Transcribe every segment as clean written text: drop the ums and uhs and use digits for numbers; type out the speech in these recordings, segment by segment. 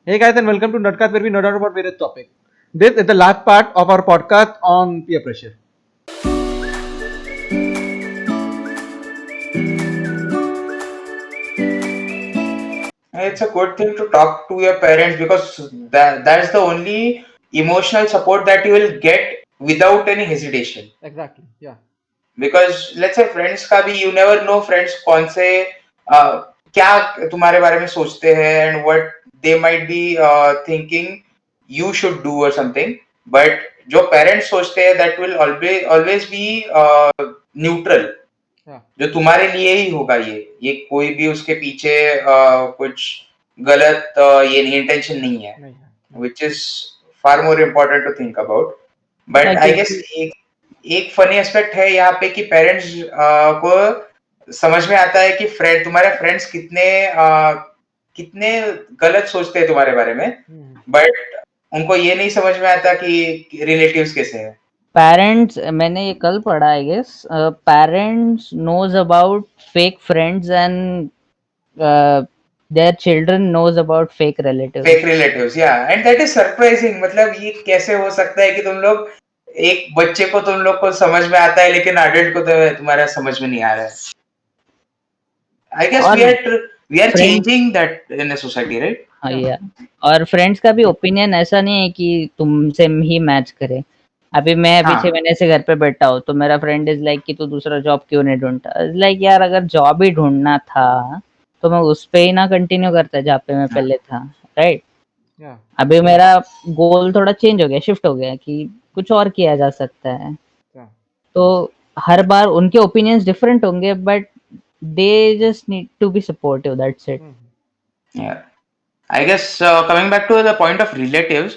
Hey guys, and welcome to Nerdcast, where we nerd out about various topics. This is the last part of our podcast on peer pressure. It's a good thing to talk to your parents because that's the only emotional support that you will get without any hesitation. Exactly. Yeah. Because let's say friends का भी you never know friends कौन से क्या तुम्हारे बारे में सोचते हैं and what they might be thinking you should do or something. But जो parents सोचते हैं that will always be neutral. Yeah. जो तुम्हारे लिए ही होगा ये कोई भी उसके पीछे कुछ गलत ये नहीं इंटेंशन नहीं है नहीं है. which is far more important to think about but हाँ, I guess क्योंकि एक फनी एस्पेक्ट है यहाँ पे कि पेरेंट्स को समझ में आता है कि फ्रेंड तुम्हारे फ्रेंड्स कितने गलत सोचते हैं तुम्हारे बारे में बट उनको ये नहीं समझ में आता कि रिलेटिव्स कैसे हैं पेरेंट्स मैंने ये कल पढ़ा I guess parents knows about fake friends and their children knows about fake relatives yeah and that is surprising मतलब ये कैसे हो सकता है कि तुम लोग एक बच्चे को तुम लोग को समझ में आता है लेकिन अडल्ट को तो तुम्हारा समझ में नहीं आ रहा है I guess we are changing that in a society right हाँ या और फ्रेंड्स का भी ओपिनियन ऐसा नहीं है कि तुमसे ही मैच करे अभी मैं अभी 6 महीने से घर पे बैठा हूँ तो मेरा फ्रेंड इज लाइक कि तू दूसरा जॉब क्यों नहीं ढूंढता लाइक यार अगर जॉब ही ढूंढना था तो मैं उस पे ही ना कंटिन्यू करता जहाँ पे मैं पहले था राइट Yeah. अभी मेरा गोल थोड़ा चेंज हो गया शिफ्ट हो गया कि कुछ और किया जा सकता है Yeah. तो हर बार उनके ओपिनियंस डिफरेंट होंगे but they just need to be supportive that's it Yeah. I guess coming back to the point of relatives,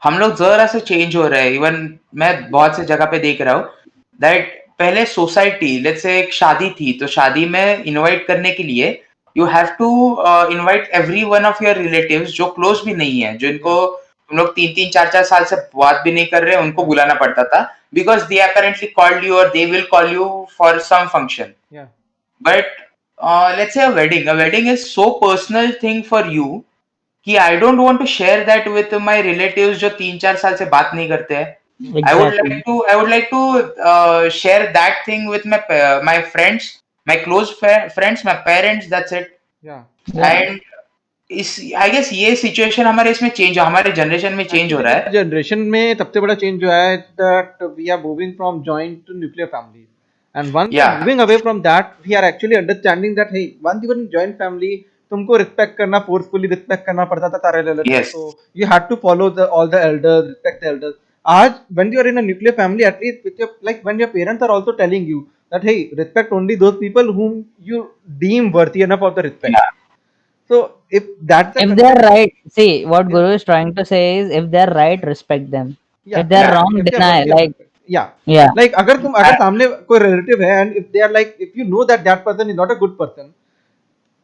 हम लोग जरा से चेंज हो रहे हैं इवन मैं बहुत से जगह पे देख रहा हूँ दैट पहले सोसाइटी लेट्स से एक शादी थी तो शादी में इनवाइट करने के लिए you have to invite everyone of your relatives जो क्लोज भी नहीं है जो इनको तुम लोग 3-3 4-4 साल से बात भी नहीं कर रहे उनको बुलाना पड़ता था because they apparently called you और they will call you for some function Yeah. But let's say a wedding is so personal thing for you कि I don't want to share that with my relatives जो 3-4 साल से बात नहीं करते हैं I would like to share that thing with my friends, my close friends, my parents. That's it. Yeah. And इस I guess ये सिचुएशन हमारे इसमें चेंज हमारे जनरेशन में चेंज हो रहा है जनरेशन में सबसे बड़ा चेंज जो है that we are moving from joint to nuclear families. And once we are Yeah. moving away from that, we are actually understanding that hey, once you were in joint family, तुमको respect करना forcefully respect करना पड़ता था सारे relative Yes. तो you had to follow all the elders, respect the elders. आज when you are in a nuclear family, at least with your like when your parents are also telling you that hey, respect only those people whom you deem worthy enough of the respect. Yeah. So if that's the if they're right, see what Guru is trying to say is if they're right, respect them. Yeah, if they're yeah, wrong, if they are deny. worthy of Like respect. Yeah. yeah, Like अगर सामने कोई relative है and if they are like if you know that that person is not a good person,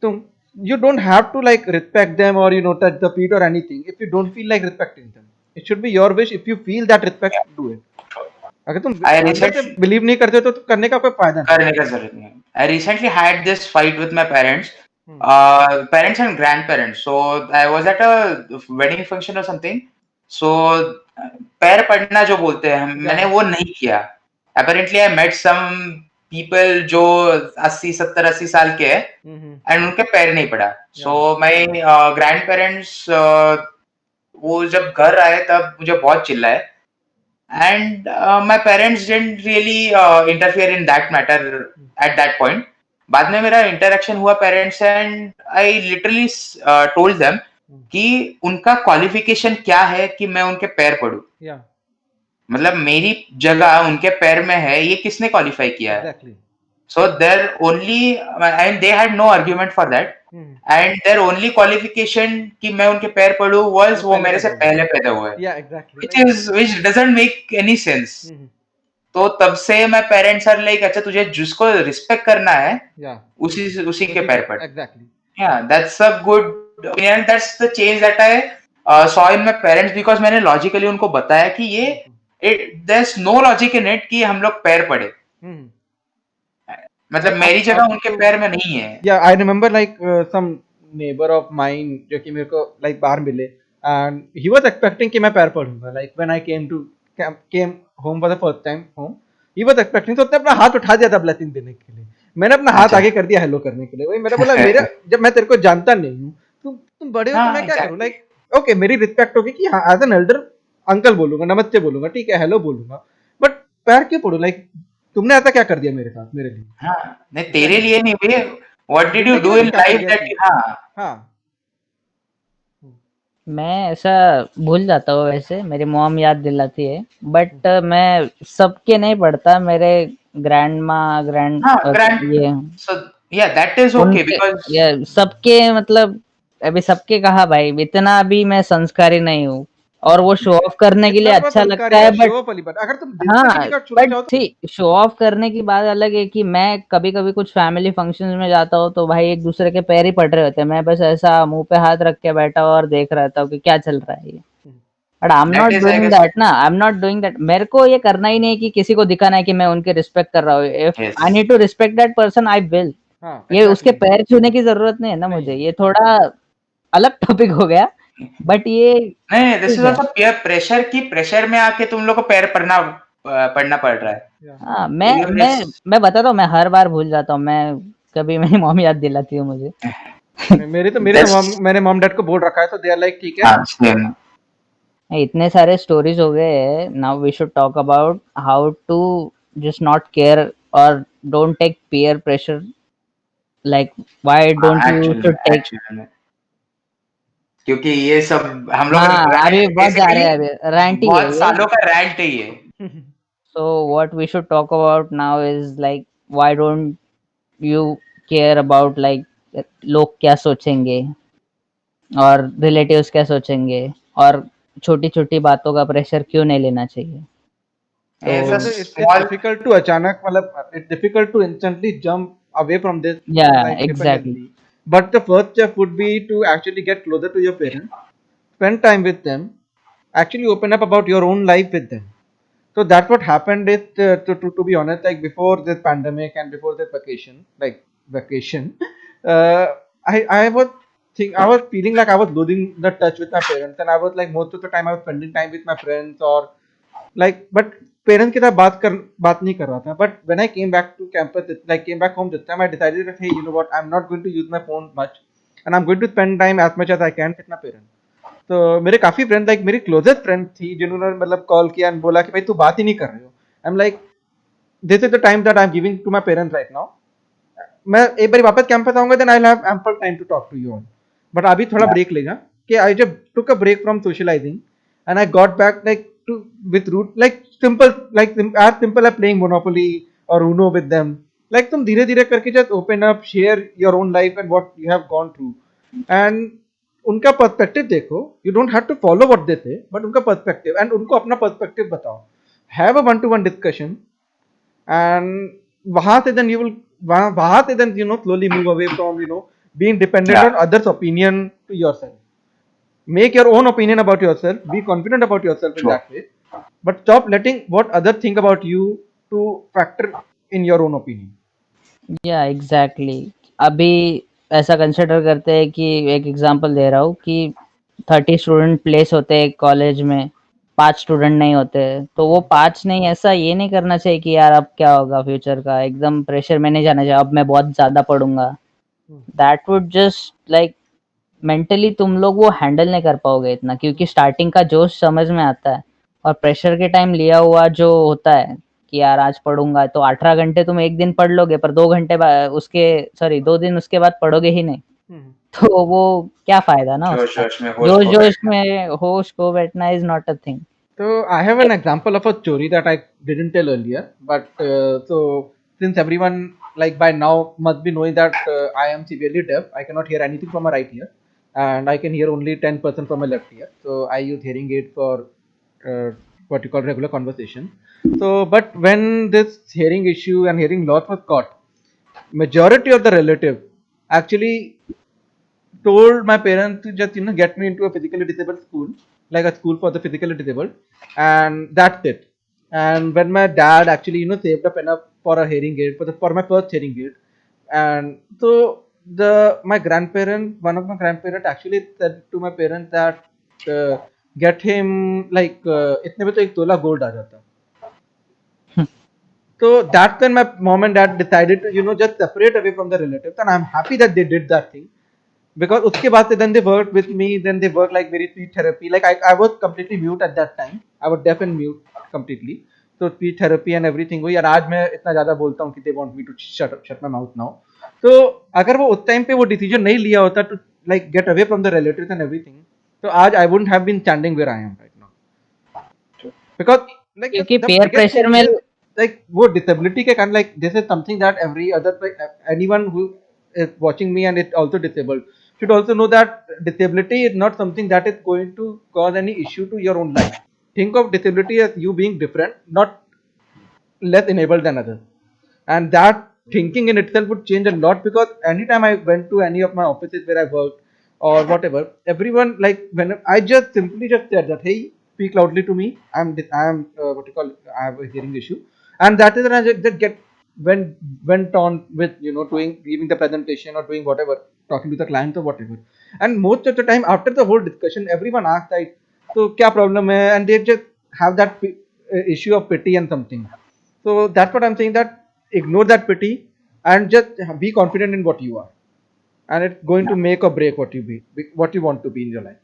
तो you don't have to like respect them or you know touch the feet or anything if you don't feel like respecting them. It should be your wish if you feel that respect do it. अगर तुम I अंदर से recently believe नहीं करते हो तो करने का कोई फायदा नहीं. करने का जरूरत नहीं है I recently had this fight with my parents parents and grandparents so I was at a wedding function or something so पैर पड़ना जो बोलते हैं मैंने वो नहीं किया apparently I met some people जो 80 साल के हैं एंड उनके पैर नहीं पड़ा सो माय ग्रैंड पेरेंट्स वो जब घर आए तब मुझे बहुत चिल्लाए and my parents didn't really interfere in that matter at that point बाद में मेरा इंटरेक्शन हुआ पेरेंट्स से and I literally told them कि उनका क्वालिफिकेशन क्या है कि मैं उनके पैर पड़ूं Yeah. मतलब मेरी जगह उनके पैर में है ये किसने क्वालिफाई किया है Exactly. so their only and they had no argument for that and their only qualification कि मैं उनके पैर पड़ूं was वो मेरे से पहले पैदा हुए Yeah, exactly. which doesn't make any sense तो तब से मैं पेरेंट्स आर लाइक अच्छा तुझे जिसको रिस्पेक्ट करना है Yeah. उसी के पैर पड़ Exactly. yeah that's a good opinion that's the change that I saw in my parents because मैंने logically उनको बताया कि ये there's no logic in it कि हम लोग पैर पड़े मतलब मेरी जगह उनके पैर में नहीं है Yeah, I remember like some neighbor of mine जो कि मेरे को like बाहर मिले and he was expecting कि मैं पैर पढ़ूंगा. Like when I came home for the first time home, he was expecting, तो उसने अपना हाथ उठा दिया था ब्लेसिंग देने के लिए. मैंने अपना हाथ अच्छा आगे कर दिया हेलो करने के लिए. वही मैंने बोला मेरा, जब मैं तेरे को जानता नहीं हूँ, तुम बड़े हो तो हाँ मैं क्या करूँ. एग्जैक्टली लाइक ओके मेरी रिस्पेक्ट होगी कि हाँ एज एन एल्डर अंकल बोलूंगा, नमस्ते बोलूंगा, ठीक है, हेलो बोलूंगा, बट पैर क्यों पढ़ू. लाइक तुमने ऐसा क्या कर दिया मेरे साथ, मेरे लिए. हाँ नहीं तेरे एग्जैक्टली. लिए नहीं भैया व्हाट डिड यू जिंदगी डू में तू इन क्या कर लाइफ दिया दैट कि यू हाँ हाँ. मैं ऐसा भूल जाता हूँ, वैसे मेरी मॉम याद दिलाती है, बट मैं सबके नहीं पढ़ता, मेरे ग्रैंड माँ ग्रैंड हाँ ग्रैंड ये सो या दैट इज ओके उनके, बिकॉज ये सबके मतलब, अभी सबके कहा भाई, इतना भी मैं संस्कारी नहीं हूँ, और वो शो ऑफ करने के लिए इतना तो मैं अच्छा लगता संस्कारी है, है, बट शो ऑफ वाली बात. अगर तुम दिल से हाँ, किसी का छूना बट चाहो तो. ठीक, शो ऑफ करने की बात अलग है कि मैं कभी कभी कुछ फैमिली फंक्शंस में जाता हूँ तो भाई एक दूसरे के पैर ही पड़ रहे होते हैं, मैं बस ऐसा मुंह पे हाथ रख के बैठा हुआ और देख रहता हूँ कि क्या चल रहा है ये. But I am that not is I doing guess that ना, I am not doing that. मेरे को ये करना ही नहीं कि किसी को दिखाना है कि मैं उनकी रिस्पेक्ट कर रहा हूँ. If yes I need to respect that person, I will. हाँ ये उसके एग्जैक्टली. पैर छूने की जरूरत नहीं है ना नहीं मुझे, है. ये थोड़ा अलग टॉपिक हो गया, बट ये नहीं दिस ठीक इज है. आल्सो पीयर प्रेशर की प्रेशर में आके तुम लोग को पैर पड़ना पड़ रहा है या. हाँ, तो ये मैं बताता हूँ, मैं हर बार भूल जाता हूँ, मैं कभी मेरी मॉम याद दिलाती है मुझे. मेरे तो दिस मैंने मॉम डैड को बोल रखा है, तो दे आर लाइक ठीक है. हाँ सेम इतने सारे स्टोरीज हो गए, now we should talk about how to just not care और don't take peer pressure. Like why don't हाँ you actually should take. Actually क्योंकि ये सब हम लोग हाँ, अभी रैंट बहुत जा रहे बेसिकली हैं, अभी रैंट ही है बहुत ये. सालों का रैंट है ये So what we should talk about now is like why don't you care about like लोग क्या सोचेंगे और रिलेटिव्स क्या सोचेंगे, और छोटी छोटी बातों का प्रेशर क्यों नहीं लेना चाहिए. एज अ तो इट्स स्मॉल डिफिकल्ट टू अचानक, मतलब it's difficult to instantly jump away from this yeah like exactly. dependency, but the first step would be to actually get closer to your parents, spend time with them, actually open up about your own life with them. So that's what happened is, to be honest, like before this pandemic and before this vacation, uh, I was feeling like I was losing the touch with my parents, and I was like most of the time I was spending time with my friends, or like, but parents के साथ बात नहीं कर रहा था. But when I came back to campus, like came back home this time, I decided that hey you know what, I am not going to use my phone much, and I am going to spend time as much as I can with my parents. तो मेरे काफी friends, like मेरी closest friend थी, जिन्होंने मतलब call किया and बोला कि भाई तू बात ही नहीं कर रहे हो. I am like this is the time that I am giving to my parents right now. मैं एक बार वापस कैंपस आऊंगा, then I will have ample time to talk to you all. But अभी थोड़ा ब्रेक लेगा, कि I just took a break from socialising, and I got back like to with root, like simple, like as simple as playing Monopoly और Uno with them. Like तुम धीरे धीरे करके just open up, share your own life and what you have gone through, and उनका perspective देखो. You don't have to follow what they say, but उनका perspective, and उनको अपना पर्सपेक्टिव बताओ. Have a one to one discussion, and वहां से then you will, वहां से then slowly move away from being dependent on या others opinion to yourself. Make your own opinion about yourself, be confident about yourself in true that way, but stop letting what others think about you to factor in your own opinion. या exactly. अभी ऐसा consider करते हैं कि एक example दे रहा हूँ कि 30 स्टूडेंट प्लेस होते हैं कॉलेज में, 5 स्टूडेंट नहीं होते, तो वो 5 नहीं, ऐसा ये नहीं करना चाहिए कि यार अब क्या होगा फ्यूचर का, एकदम प्रेशर में नहीं जाना चाहिए, अब मैं बहुत ज्यादा पढ़ूंगा. That would just like mentally तुम लोग वो हैंडल नहीं कर पाओगे इतना, क्योंकि स्टार्टिंग का जोश समझ में आता है, और प्रेशर के टाइम लिया हुआ जो होता है कि यार आज पढ़ूंगा, तो 18 घंटे तुम एक दिन पढ़ लोगे, पर 2 घंटे उसके, सॉरी 2 दिन उसके बाद पढ़ोगे ही नहीं, तो वो क्या फायदा ना जोश उसका. जोश में होश जोश खो जोश बैठना में होश खो बैठना is not a thing. So I have an example of a story that I didn't tell earlier, but so since everyone like by now must be knowing that I am severely deaf, I cannot hear anything from my right ear, and I can hear only 10% from my left ear. So I use hearing aid for uh, what you call regular conversation. So, but when this hearing issue and hearing loss was caught, majority of the relative actually told my parents to just get me into a physically disabled school, like a school for the physically disabled, and that's it. And when my dad actually saved up enough for a hearing aid, for my first hearing aid, and so one of my grandparents actually said to my parents that get him like इतने में तो 1 तोला gold आ जाता. So that's when my mom and dad decided to just separate away from the relatives, and I'm happy that they did that thing. Because उसके बाद से then they worked with me, then they worked like very speech therapy. Like I was completely mute at that time. I was deaf and mute completely. So speech therapy and everything हुई, और आज मैं इतना ज़्यादा बोलता हूँ कि they want me to shut my mouth now. तो अगर वो उस टाइम पे वो decision नहीं लिया होता to like get away from the relatives and everything, तो आज I wouldn't have been standing where I am right now. Because like क्योंकि the peer biggest pressure thing में is, like वो disability के कारण like this is something that every other anyone who is watching me and is also disabled should also know that disability is not something that is going to cause any issue to your own life. Think of disability as you being different, not less enabled than others, and that thinking in itself would change a lot. Because anytime I went to any of my offices where I worked or whatever, everyone like when I just simply just said that, hey, speak loudly to me, I'm what you call, I have a hearing issue, and that is when I just get went on with doing, giving the presentation or doing whatever, talking to the client or whatever. And most of the time after the whole discussion, everyone asked like, so क्या problem है, and they just have that issue of pity and something. So that's what I'm saying, that ignore that pity and just be confident in what you are, and it's going to make or break what you want to be in your life.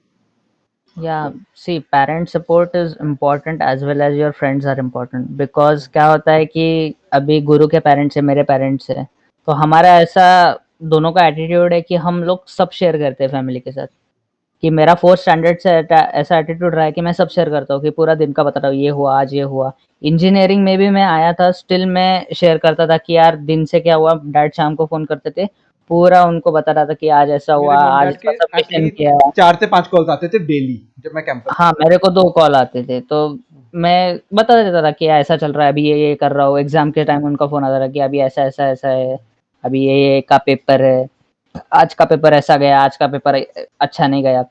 Yeah, see, parent support is important as well as your friends are important, because क्या होता है कि अभी गुरु के parents है, मेरे parents है, तो हमारा ऐसा दोनों का एटीट्यूड है कि हम लोग सब शेयर करते हैं फैमिली के साथ. कि मेरा 4th स्टैंडर्ड से ऐसा एटीट्यूड रहा है कि मैं सब शेयर करता हूँ, कि पूरा दिन का बताता हूँ, ये हुआ आज, ये हुआ. इंजीनियरिंग में भी मैं आया था, स्टिल मैं शेयर करता था कि यार दिन से क्या हुआ. डैड शाम को फोन करते थे, पूरा उनको बता रहा था कि आज ऐसा हुआ, मेरे मॉम आज डैड के इसका सबमिशन एटलीस्ट किया. 4 से 5 कॉल्स आते थे डेली जब मैं कैंपस हाँ, मेरे को 2 कॉल आते थे, तो मैं बता देता था कि ऐसा चल रहा है, अभी ये कर रहा हूँ. एग्जाम के टाइम उनका फोन आता था कि अभी ऐसा ऐसा ऐसा है, अभी ये का पेपर है, आज का पेपर ऐसा गया, आज का पेपर अच्छा नहीं गया.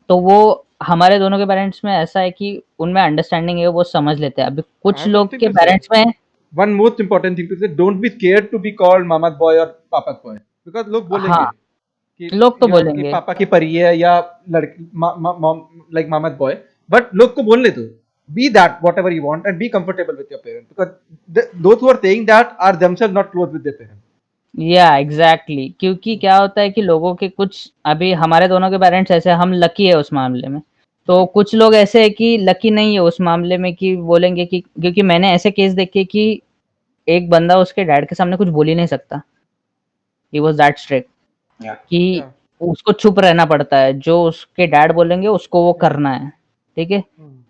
तो वो हमारे दोनों के पेरेंट्स में ऐसा है कि उनमें अंडरस्टैंडिंग है, वो समझ लेते हैं. अभी I कुछ have लोग something के to say. पेरेंट्स में One most important thing to say, don't be scared to be called mama's boy or papa's boy, because लोग बोलेंगे हाँ, कि लोग तो कि बोलेंगे. पापा की परी है या लड़की mom like mama's boy, but लोग को बोलने दो. Be that whatever you want and be comfortable with your parents, because those who are saying that are themselves not close with their parents. या एग्जैक्टली, क्योंकि क्या होता है कि लोगों के कुछ, अभी हमारे दोनों के पेरेंट्स ऐसे, हम लकी है उस मामले में. तो कुछ लोग ऐसे है कि लकी नहीं है उस मामले में, कि बोलेंगे कि, क्योंकि मैंने ऐसे केस देखे कि एक बंदा उसके डैड के सामने कुछ बोल ही नहीं सकता. He was that strict Yeah. कि Yeah. उसको चुप रहना पड़ता है, जो उसके डैड बोलेंगे उसको वो करना है. ठीक है.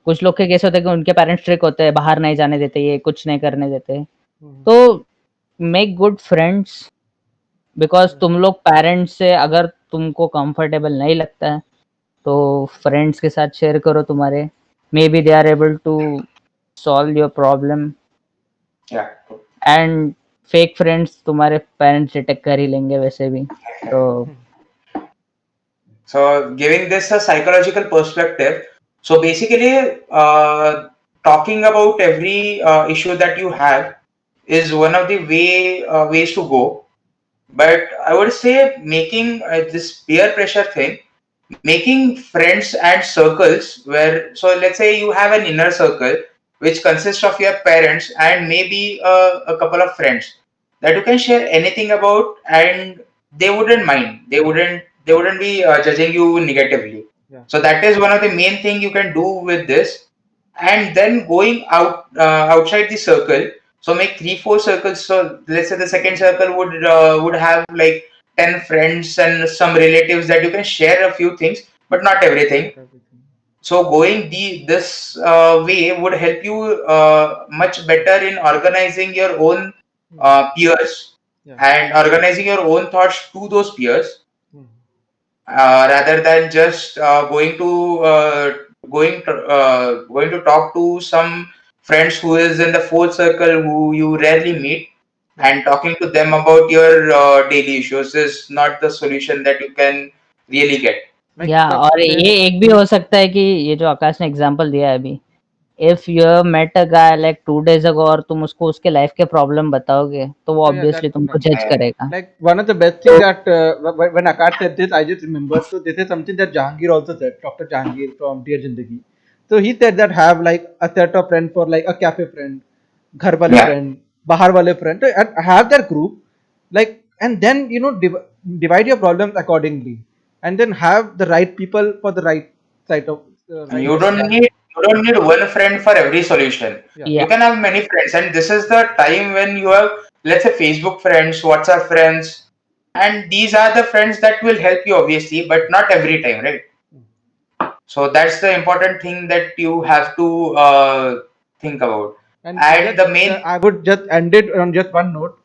कुछ लोग के केस होते हैं कि उनके पेरेंट्स स्ट्रिक्ट होते हैं, बाहर नहीं जाने देते, ये कुछ नहीं करने देते. तो मेक गुड फ्रेंड्स, बिकॉज तुम लोग पेरेंट्स से अगर तुमको कंफर्टेबल नहीं लगता है तो फ्रेंड्स के साथ शेयर करो तुम्हारे, maybe they are able to solve your problem. Yeah. And fake friends तुम्हारे पेरेंट्स डिटेक्ट कर ही लेंगे वैसे भी. तो So giving this a psychological perspective, so basically talking about every issue that you have is one of the ways to go. But I would say making this peer pressure thing, making friends and circles where, so let's say you have an inner circle which consists of your parents and maybe a couple of friends that you can share anything about, and they wouldn't mind, they wouldn't be judging you negatively. Yeah. So that is one of the main thing you can do with this. And then going outside the circle, so make 3-4 circles. So let's say the second circle would have like 10 friends and some relatives that you can share a few things, but not everything. So going this way would help you much better in organizing your own peers. Yeah. And organizing your own thoughts to those peers, rather than just going to talk to some friends who is in the fourth circle who you rarely meet, and talking to them about your daily issues is not the solution that you can really get. Like या the और ये एक भी हो सकता है कि ये जो आकाश ने एग्जांपल दिया है अभी, if you met a guy like 2 days ago और तुम उसको उसके लाइफ के प्रॉब्लम बताओगे तो वो Oh, yeah, ऑब्वियसली that's तुमको right. जज करेगा. Like one of the best thing that when Akash said this, I just remember. So this is something that Jahangir also said, Dr. Jahangir from Dear Zindagi. So he said that have like a set of friends for like a cafe friend, ghar wale Yeah. friend, bahar wale friend, and have that group, like, and then divide your problems accordingly, and then have the right people for the right side of. Right You side of life. don't need one friend for every solution. Yeah. Yeah. You can have many friends, and this is the time when you have, let's say, Facebook friends, WhatsApp friends, and these are the friends that will help you, obviously, but not every time, right? So that's the important thing that you have to think about. And And the main, I would just end it on just one note.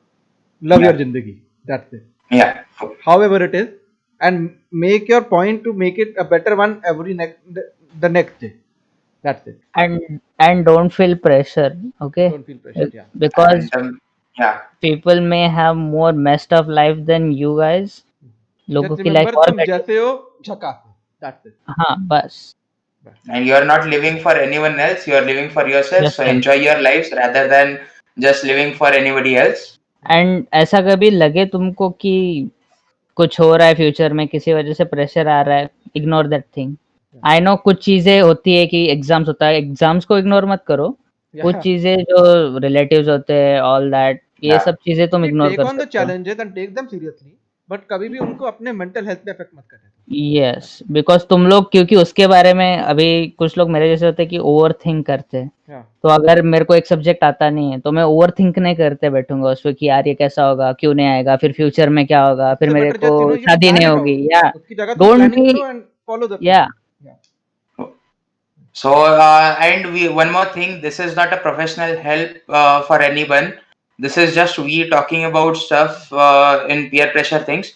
Love Yeah. your Zindagi. That's it. yeah, However it is, and make your point to make it a better one every the next day. That's it. And don't feel pressure, okay? Don't feel pressured. Yeah. Because and yeah, people may have more messed up life than you guys. लोगों Just की life remember, और तुम जैसे हो झकास हो. That's it. हाँ बस. and you are not living for anyone else. You are living for yourself. Just So like- enjoy your lives rather than just living for anybody else. And ऐसा कभी लगे तुमको कि कुछ हो रहा है फ्यूचर में, किसी वजह से प्रेशर आ रहा है, ignore that thing. I know कुछ चीजें होती है कि एग्जाम्स होता है, एग्जाम्स को इग्नोर मत करो. कुछ Yeah. चीजें जो रिलेटिव्स होते हैं, ऑल दैट, ये Yeah. सब चीजें तुम इग्नोर Take कर on the सकते हो. challenges and take them seriously. But कभी भी उनको अपने mental health पे affect मत करें. यस, बिकॉज तुम लोग, क्योंकि उसके बारे में अभी कुछ लोग मेरे जैसे होते हैं कि ओवर थिंक करते हैं. Yeah. तो अगर मेरे को एक सब्जेक्ट आता नहीं है तो मैं ओवर थिंक नहीं करते बैठूंगा उस पे कि यार ये कैसा होगा, क्यों नहीं आएगा, फिर फ्यूचर में क्या होगा, फिर So मेरे better just, को you शादी plan नहीं it होगी. out. या उसकी जगह तुम Don't planning be- करो and follow the plan. या So and we one more thing. This is not a professional help for anyone. This is just we talking about stuff in peer pressure things.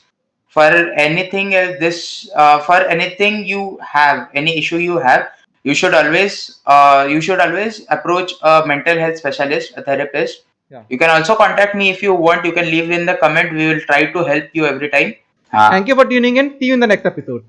For anything else, this for anything you have, any issue you have, you should always approach a mental health specialist, a therapist. Yeah. You can also contact me if you want. You can leave in the comment. We will try to help you every time. Thank you for tuning in. See you in the next episode.